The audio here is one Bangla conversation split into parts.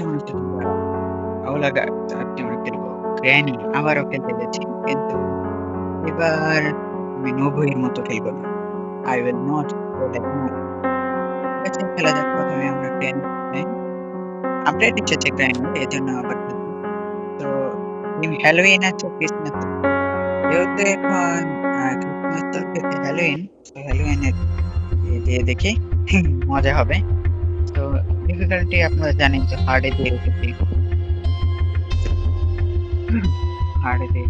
একটা ভালো লাগা আমি খেলবো গ্র্যানি আবারও খেলতে যাচ্ছি, কিন্তু এবার আমি নবীর মতো খেলবো না। I will not go like no. আচ্ছা, খেলা যাক। প্রথমে আমরা গ্র্যানি আপডেট এসেছে গ্র্যানি, এর জন্য আবার খেলবো। তো হ্যালোইন আছে, ক্রিসমাস আছে। যেহেতু এখন ক্রিসমাস চলতেছে, হ্যালোইন, তো হ্যালোইনের দিয়ে দেখি মজা হবে। তো ডিফিকাল্টি আপনারা জানেন যে হার্ডে দিয়ে রেখেছি, হার্ডে দিয়ে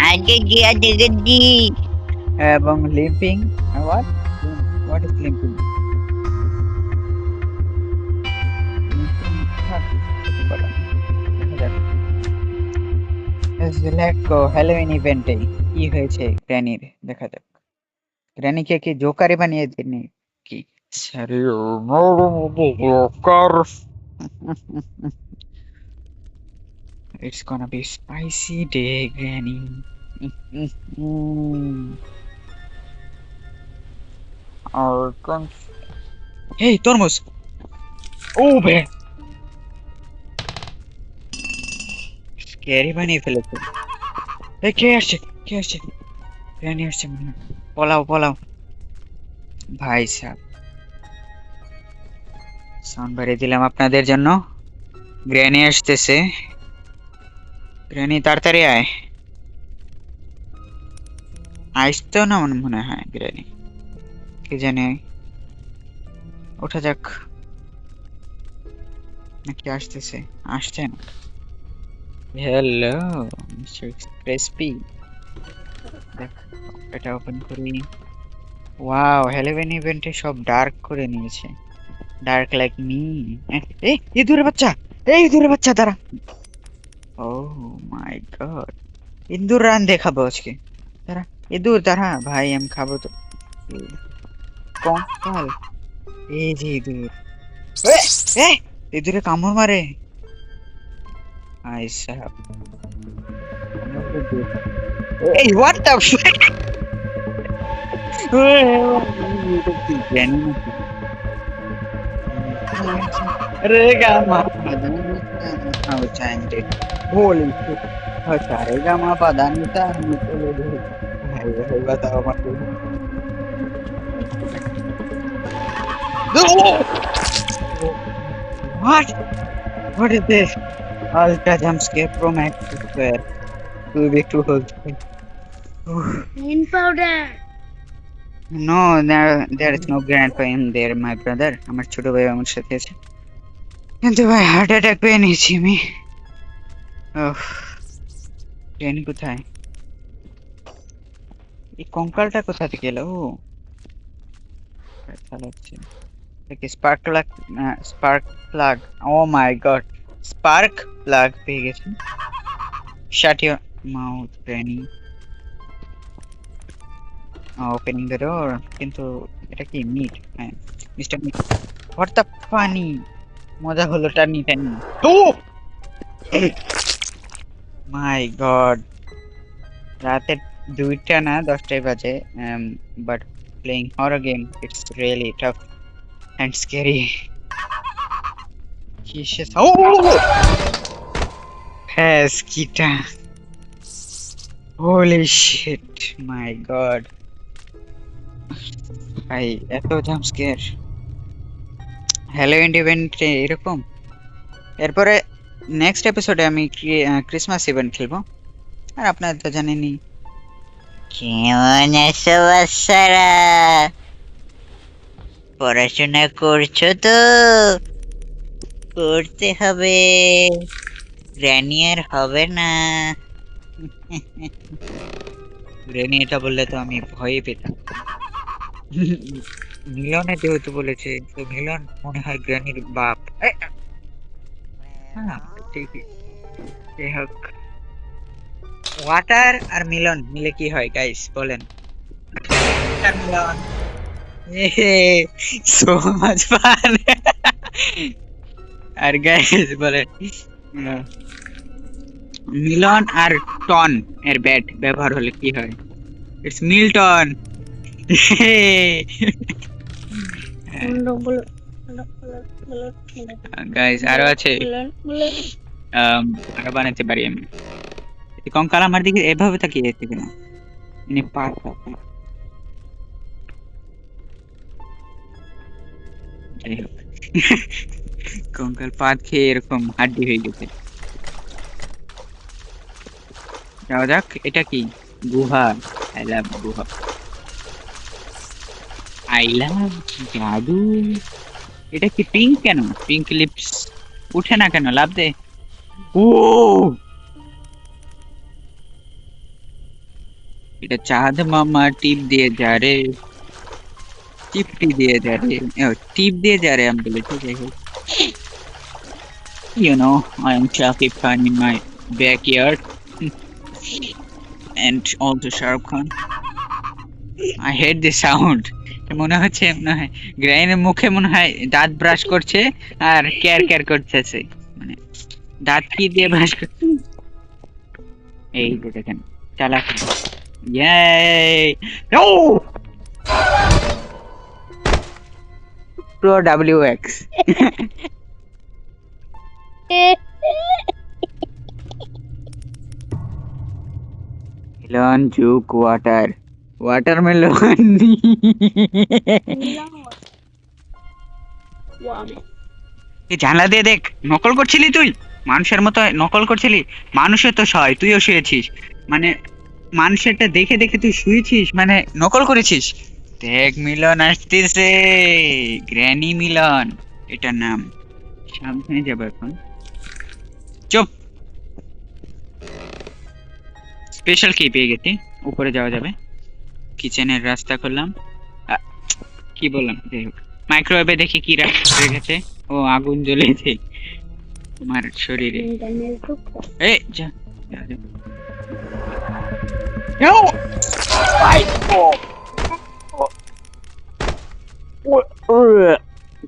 আগে গিয়া দেখেছি। এবং limping. What what is limping? Limping কিছু বলা নেই। দেখা যাক। লেটস গো হ্যালোউইন ইভেন্টে কি হয়েছে গ্র্যানির, দেখা যাক। গ্র্যানিকে কি জোকারে বানিয়ে দেননি কি? It's gonna be spicy day, Granny. Or hey, তরমুজ! ও বে! স্ক্যারি বানিয়ে ফেলেছে। এই কে আসছে? কে আসছে? গ্র্যানি আসছে মনে হয়। পলাও পলাও ভাই সাহেব। সাউন্ড বাড়িয়ে দিলাম আপনাদের জন্য। গ্র্যানি আসতেছে। গ্র্যানি তাড়াতাড়ি আয়। আসতো না মনে হয় গ্র্যানি, কি জানি। ওঠা যাক। নাকি আসতেছে? আসছে না। Hello mister crispy. দেখ, এটা ওপেন করি। ওয়াও, হ্যালোউইন ইভেন্টে সব ডার্ক করে নিয়েছে। Dark like me. এই ইঁদুরের বাচ্চা! এই ইঁদুরের বাচ্চা দাঁড়া! ও মাই গড, ইঁদুর রান দেখাবো আজকে। দাঁড়া ইঁদুর, দাঁড়া ভাই, আমি খাবো তো। কঙ্কাল, এই যে ইঁদুর। এ ইঁদুরে কামড় মারে। আই সাহেব, এই হোয়াট দ্য জানি নাকি? अरे गामा चांटे होली शिट। अच्छा रे गामा पदानी सा भाई भाई बताओ मत। what what is this? Ultra jump scare pro max square 2v2 whole square. In powder. No, there is no grandpa in there, my brother. আমার ছোট ভাই আমার সাথে আছে, কিন্তু ভাই হার্ট অ্যাটাক পেয়ে নিয়েছি আমি। ট্রেন কোথায়? এই কঙ্কালটা কোথা থেকে এলো? ও চালাচ্ছে দেখি। Spark plug. Oh my god, spark plug পেয়ে গেছি। Shut your mouth granny. Opening the door. কিন্তু এটা কি মিট? হ্যাঁ, mister meat. What the funny? মজা হলো টানি টানি। ও মাই গড, রাতে 2টা না 10টাই বাজে, but playing horror game it's really tough and scary. Jesus. Oh! Pesquita. Holy shit. My god. ভাই এত জাম্প স্কেয়ার হ্যালোউইন ইভেন্টে এরকম। এরপরে নেক্সট এপিসোডে আমি ক্রিসমাস ইভেন্ট খেলবো। আর আপনারা তো জানেনই। কেমন আছো বাচ্চারা? পড়াশোনা করছো তো? করতে হবে, গ্র্যানি আর হবে না। রেনি এটা বললে তো আমি ভয়ই পেতাম। মিলনে যেহেতু বলেছে, তো মিলন মনে হয় গ্র্যানির বাপ। হ্যাঁ ঠিকই। যাই হোক, ওয়াটার আর মিলন মিলে কি হয় গাইস বলেন? ওয়াটার মিলন, সো মাচ ফান। আর গাইস বলেন, মিলন আর টন এর ব্যাট ব্যবহার হলে কি হয়? It's Milton. গাইস আরো আছে, আরো বানাতে পারি আমি। এই কঙ্কাল আমার দিকে এভাবে তাকিয়ে আছে কেন? মানে যাই হোক। কঙ্কাল পাত খেয়ে এরকম হাড্ডি হয়ে গেছে। যাওয়া যাক। এটা কি? গুহা। আই লাভ গুহা। আই লাভ জাদু। এটা কি পিঙ্ক কেন? পিঙ্ক লিপস উঠে না কেন? লাভ দে। ও এটা চাঁদ মামা টিপ দিয়ে যা রে, টিপটি দিয়ে যা রে, টিপ দিয়ে যা রে আমি বলেছি। যাই হোক, I am Shakib Khan in my backyard and also Shah Rukh Khan. I hate the sound. মনে হচ্ছে গ্রাইনের মুখে মনে হয় দাঁত ব্রাশ করছে আর কেয়ার কেয়ার করতেছে, মানে দাঁত কি দিয়ে ব্রাশ করছে। এই যে দেখেন চালাক। Yay! No! Pro WX. Melon juke water. Watermelon. জানলা দিয়ে দেখ, নকল করছিলি তুই? মানুষের মতো নকল করছিলি? মানুষের তো সয়, তুইও শুয়েছিস, মানে মানুষেরটা দেখে দেখে তুই শুয়েছিস, মানে নকল করেছিস। দেখ মিলন আসতেছে, গ্র্যানি মিলন এটার নাম। সাবধানে যাবো এখন। চুপ। স্পেশাল কি পেয়ে গেছি, উপরে যাওয়া যাবে। কিচেনের রাস্তা করলাম। কি বললাম, যাই হোক। মাইক্রোওয়েভে দেখি কি রেখেছে। ও আগুন জ্বলেছে আমার শরীরে। এ যা যা যা। No!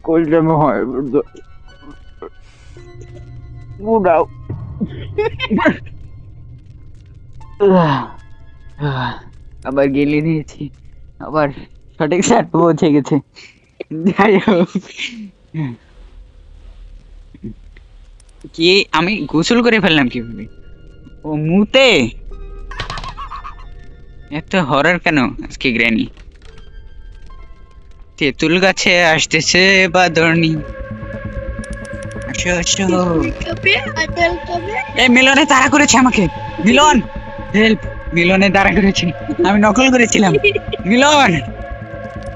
কলটা হয় উড়াও। আবার গেলে নিয়েছি, আবার সঠিক স্যার পৌঁছে গেছে। যাই হোক, কি আমি গোসল করে ফেললাম কিভাবে? ও মুতে এত হরর কেন আজকে গ্র্যানি? তেঁতুল গাছে আসতেছে বাদরনি। আসো আসো। এই মিলনে তাড়া করেছে আমাকে। মিলন হেল্প, মিলনে তাড়া করেছে, আমি নকল করেছিলাম। মিলন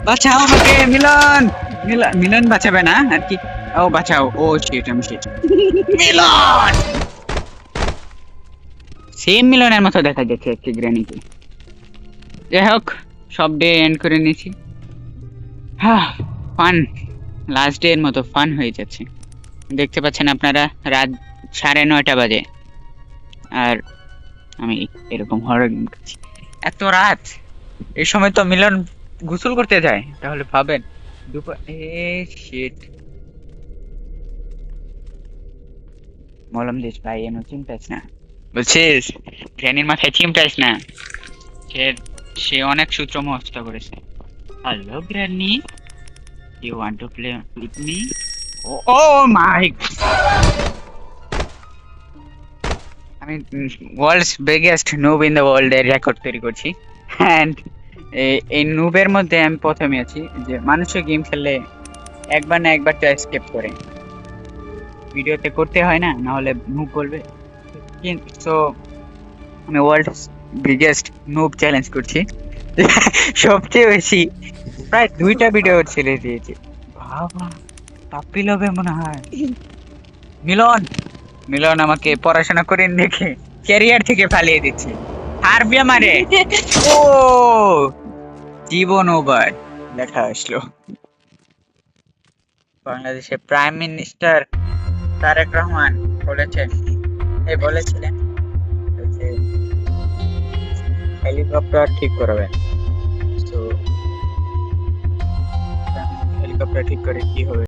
বাঁচাও আমাকে। মিলন মিলন বাঁচাবে না আর কি। ও বাঁচাও। ও শিট, আমি শিট। মিলন সেম মিলনের মতো দেখা যাচ্ছে একটি গ্র্যানিকে। যাই হোক, সব ডে এন্ড করে নিয়েছি। হ্যাঁ, ফান, লাস্ট ডে এর মতো ফান হয়ে যাচ্ছে। দেখতে পাচ্ছেন আপনারা, রাত 9:30 বাজে আর আমি এরকম হরর গেম করছি। এত রাত, এই সময় তো মিলন গোসল করতে যায়, তাহলে ভাবেন দুপুর। শিট, মলম দিস ভাই, এমন চিন্তাস না, বলছিস গ্র্যানির মাথায় চিমটাইস না। সে অনেক সূত্র মস্ত করেছে। Hello granny, you want to play with me? Oh my, আমি world's biggest noob in the world এর রেকর্ড তৈরি করছি। অ্যান্ড এই নুবের মধ্যে আমি প্রথমে আছি, যে মানুষের গেম খেললে একবার না একবার তো এসকেপ করে। ভিডিওতে করতে হয় না, না হলে নুব বলবে। কিন্তু আমি ওয়ার্ল্ডস বিগেস্ট নুব চ্যালেঞ্জ করছি। সবচেয়ে বেশি প্রায় 2টা ভিডিও ছেড়ে দিয়েছি। বাবা পাপ্পি লবে মনে হয়। মিলন আমাকে পড়াশোনা করে দেখে ক্যারিয়ার থেকে ফালিয়ে দিচ্ছে। হারবি আমারে। ও জীবন ওভার লেখা আসলো। বাংলাদেশের প্রাইম মিনিস্টার তারেক রহমান বলেছিলেন যে হেলিকপ্টার ঠিক করবেন। তো হেলিকপ্টার ঠিক করে কি হবে?